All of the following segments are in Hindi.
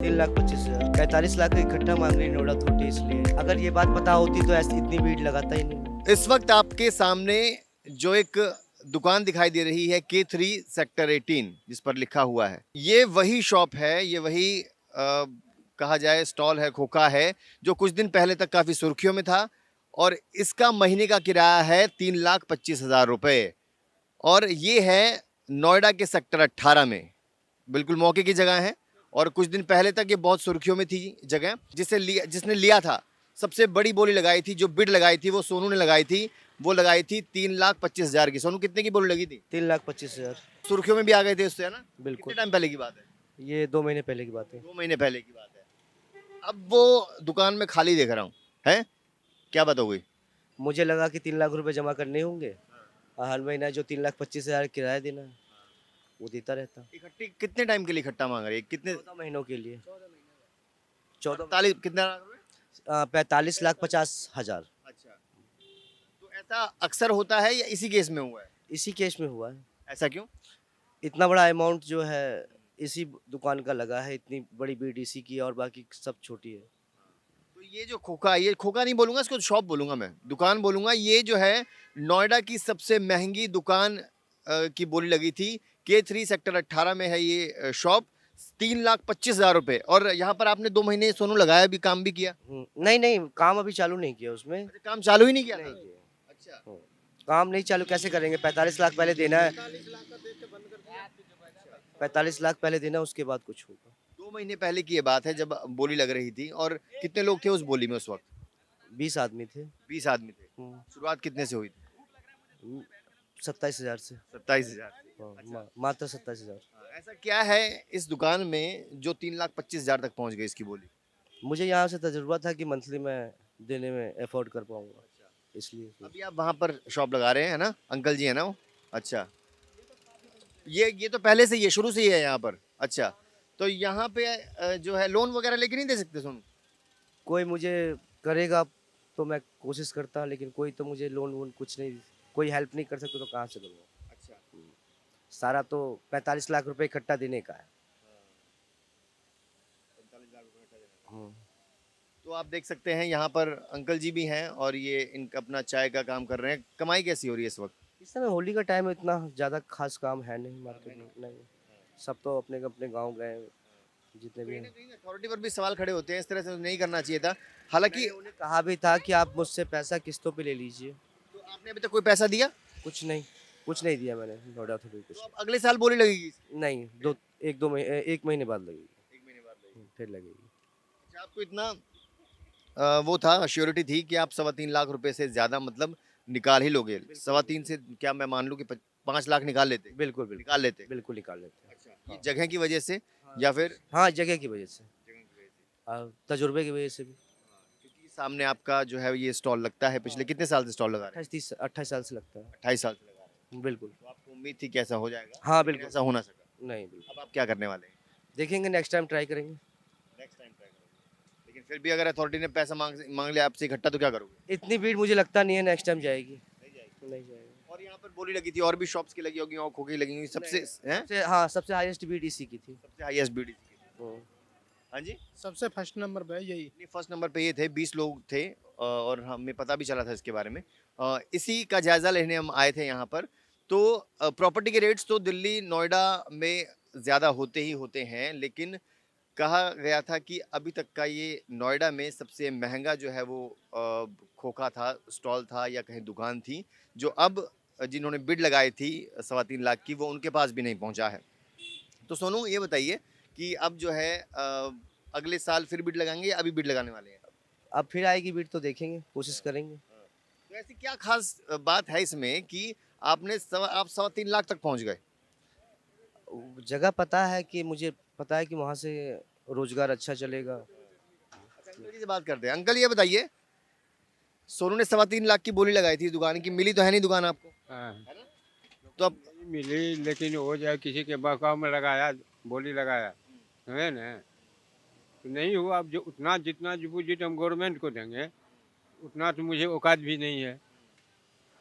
3,25,000 45 लाख का इकट्ठा मांग रही नोएडा अथॉरिटी, इसलिए अगर ये बात पता होती तो ऐसी इतनी भीड़ लगाता ही नहीं। इस वक्त आपके सामने जो एक दुकान दिखाई दे रही है K3 सेक्टर 18 जिस पर लिखा हुआ है, ये वही शॉप है, ये वही कहा जाए स्टॉल है, खोखा है, जो कुछ दिन पहले तक काफी सुर्खियों में था। और इसका महीने का किराया है 3,25,000 रुपए। और ये है नोएडा के सेक्टर 18 में, बिल्कुल मौके की जगह है। और कुछ दिन पहले तक ये बहुत सुर्खियों में थी जगह। जिसने लिया था, सबसे बड़ी बोली लगाई थी, जो बिड लगाई थी वो सोनू ने लगाई थी। वो लगाई थी 3,25,000 की। सोनू, कितने की बोली लगी थी? 3,25,000। सुर्खियों में भी आ गए थे उससे, है ना? कितने बिल्कुल। टाइम पहले की बात है? ये 2 महीने पहले की बात है। 2 महीने पहले की बात है। अब वो दुकान में खाली देख रहा हूँ, है? क्या बात हो गई? मुझे लगा कि 3 लाख रुपए जमा करने होंगे और हर महीना जो 3,25,000 किराया देना है वो देता रहता। इकट्ठी कितने टाइम के लिए इकट्ठा मांग रही है? कितने? 14 महीनों के लिए। 14। 48 कितना? 45,50,000। अच्छा, तो ऐसा अक्सर होता है या इसी केस में हुआ है? इसी केस में हुआ है। ऐसा क्यों? इतना बड़ा अमाउंट जो है इसी दुकान का लगा है, इतनी बड़ी बीड इसी की है और बाकी सब छोटी है। तो ये खोखा नहीं बोलूंगा, इसको शॉप बोलूंगा, मैं दुकान बोलूंगा। ये जो है नोएडा की सबसे महंगी दुकान की बोली लगी थी। K3 सेक्टर 18 में है ये शॉप। 3,25,000 रुपए। और यहाँ पर आपने 2 महीने सोनू लगाया भी, काम भी किया? नहीं नहीं, काम अभी चालू नहीं किया उसमें। अच्छा, काम चालू ही नहीं किया नहीं था? किया। अच्छा। हम्म, काम नहीं चालू कैसे करेंगे? 45 लाख पहले देना है। 45 लाख पहले देना, उसके बाद कुछ होगा। 2 महीने पहले की ये बात है जब बोली लग रही थी। और कितने लोग थे उस बोली में उस वक्त? 20 आदमी थे। 20 आदमी थे। हम्म, शुरुआत कितने से हुई थी? 27,000 से। 27,000 से। हाँ, अच्छा। मात्र 27,000। ऐसा क्या है इस दुकान में जो 3,25,000 तक पहुंच गई इसकी बोली? मुझे यहाँ से तजुर्बा था कि मंथली मैं देने में अफोर्ड कर पाऊंगा, इसलिए। अभी आप वहां पर शॉप लगा रहे हैं, है ना? अंकल जी है ना वो? अच्छा। ये तो पहले से ही है, शुरू से ही है यहाँ पर? अच्छा। तो यहाँ पे जो है लोन वगैरह लेके नहीं दे सकते सोनू? कोई मुझे करेगा तो मैं कोशिश करता, लेकिन कोई तो मुझे लोन वोन कुछ नहीं, कोई हेल्प नहीं कर सकता तो कहाँ से करूँगा? अच्छा। सारा तो 45 लाख रुपए इकट्ठा देने का है। 45 लाख रुपए का देना। हम्म। तो आप देख सकते हैं यहाँ पर अंकल जी भी हैं और ये इनका अपना चाय का काम कर रहे हैं। कमाई कैसी हो रही है इस वक्त? इस समय होली का टाइम है, इतना ज़्यादा खास काम है नहीं मार्केट में, नहीं। सब तो अपने अपने गांव गए, जितने भी कहीं ना हैं। कहीं अथॉरिटी पर भी सवाल खड़े होते हैं, इस तरह से नहीं करना चाहिए था। हालांकि मैंने उन्हें कहा भी था कि आप मुझसे पैसा किस्तों पे ले लीजिए। तो आपने अभी तक कोई पैसा दिया? कुछ नहीं, कुछ नहीं दिया मैंने नोएडा अथॉरिटी को, तो कुछ अब अगले साल बोली लगेगी इसकी? नहीं। दो, एक दो महीने, 1 महीने बाद लगेगी। 1 महीने बाद लगेगी। फिर लगेगी। अच्छा, आपको इतना वो था, श्योरिटी थी कि आप 3.25 लाख रुपए से ज्यादा मतलब निकाल ही लोगे? 3.25 से क्या मैं मान लूं कि 5 लाख निकाल लेते? बिल्कुल बिल्कुल। निकाल लेते? बिल्कुल निकाल लेते हैं। अच्छा, ये हाँ। जगह की वजह से या फिर? हाँ, जगह की वजह से जगह की वजह से। और तजुर्बे की वजह से भी। क्योंकि सामने आपका जो है ये स्टॉल लगता है, पिछले कितने साल से स्टॉल लगा रहे हैं? 28 साल से लगता है। 28 साल से लगा रहे हैं। बिल्कुल। तो आपको उम्मीद थी कि ऐसा हो जाएगा, हाँ लेकिन बिल्कुल। ऐसा हो ना सका। नहीं बिल्कुल। अब आप क्या करने वाले हैं? देखेंगे, नेक्स्ट टाइम ट्राई करेंगे। नेक्स्ट टाइम ट्राई करोगे? लेकिन फिर भी अगर अथॉरिटी ने पैसा मांग मांग लिया आपसे इकट्ठा, तो क्या करोगे? इतनी भीड़ मुझे लगता नहीं है नेक्स्ट टाइम जाएगी। नहीं जाएगी। नहीं जाएगी। और यहाँ पर बोली लगी थी, और भी शॉप्स की लगी होगी और खोखी लगी होगी, सबसे हैं? हाँ, सबसे हाईएस्ट भीड़ इसी की थी। सबसे हाईएस्ट बीडी थी। हम्म। हाँ जी। सबसे फर्स्ट नंबर पे है यही। नहीं, फर्स्ट नंबर पे ये थे, 20 लोग थे। और हमें पता भी चला था इसके बारे में। इसी का जायजा लेने हम आए थे यहाँ पर। तो प्रॉपर्टी के रेट्स तो दिल्ली नोएडा में ज़्यादा होते ही होते हैं, लेकिन कहा गया था कि अभी तक का ये नोएडा में सबसे महंगा जो है वो खोखा था, स्टॉल था या कहीं दुकान थी, जो अब जिन्होंने बिड लगाई थी 3.25 लाख की, वो उनके पास भी नहीं पहुंचा है। तो सोनू, ये बताइए कि अब जो है अगले साल फिर बिड लगाएंगे या अभी बिड लगाने वाले हैं? अब फिर आएगी भीड़ तो देखेंगे, कोशिश करेंगे। तो ऐसी क्या खास बात है इसमें कि आप 3.25 लाख तक पहुंच गए? जगह पता है कि मुझे पता है कि वहाँ से रोजगार अच्छा चलेगा। अच्छा, अंकल जी से बात करते हैं। अंकल, ये बताइए, सोनू ने 3.25 लाख की बोली लगाई थी दुकान की, मिली तो है नहीं दुकान आपको, हाँ, है ना? तो अब नहीं मिली, लेकिन वो जो है किसी के बहकाव में लगाया, बोली लगाया, है ना? तो नहीं हुआ। अब जो उतना जितना डिपोजिट हम गवर्नमेंट को देंगे, उतना तो मुझे औकात भी नहीं है।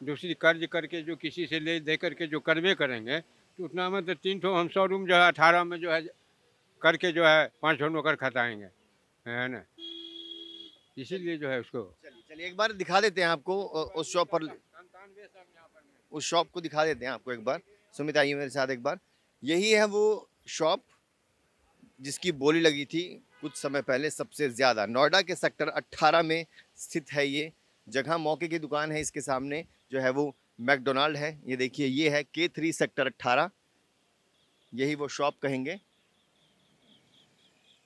दूसरी कर्ज करके जो किसी से ले दे करके जो कर्मे करेंगे, तो उतना में तो 3 ठो हम शोरूम जो है 18 में जो है करके जो है 5 नौकर खटाएंगे, है ना। इसीलिए जो है उसको चलिए चलिए एक बार दिखा देते हैं आपको उस शॉप पर, उस शॉप को दिखा देते हैं आपको एक बार। सुमित आइए मेरे साथ एक बार। यही है वो शॉप जिसकी बोली लगी थी कुछ समय पहले सबसे ज़्यादा। नोएडा के सेक्टर 18 में स्थित है ये जगह। मौके की दुकान है, इसके सामने जो है वो मैकडोनाल्ड है। ये देखिए, ये है K3 सेक्टर 18, यही वो शॉप कहेंगे।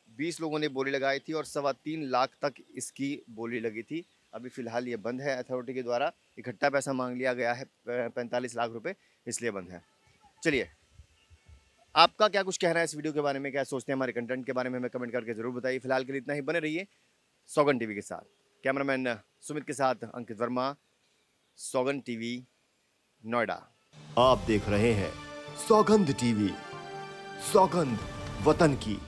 20 लोगों ने बोली लगाई थी और 3.25 लाख तक इसकी बोली लगी थी। अभी फ़िलहाल ये बंद है, अथॉरिटी के द्वारा इकट्ठा पैसा मांग लिया गया है 45 लाख रुपए, इसलिए बंद है। चलिए, आपका क्या कुछ कहना है इस वीडियो के बारे में, क्या सोचते हैं हमारे कंटेंट के बारे में, हमें कमेंट करके ज़रूर बताइए। फिलहाल के लिए इतना ही, बने रहिए सौगंध टीवी के साथ। कैमरामैन सुमित के साथ अंकित वर्मा, सौगंध टीवी, नोएडा। आप देख रहे हैं सौगंध टीवी, सौगंध वतन की।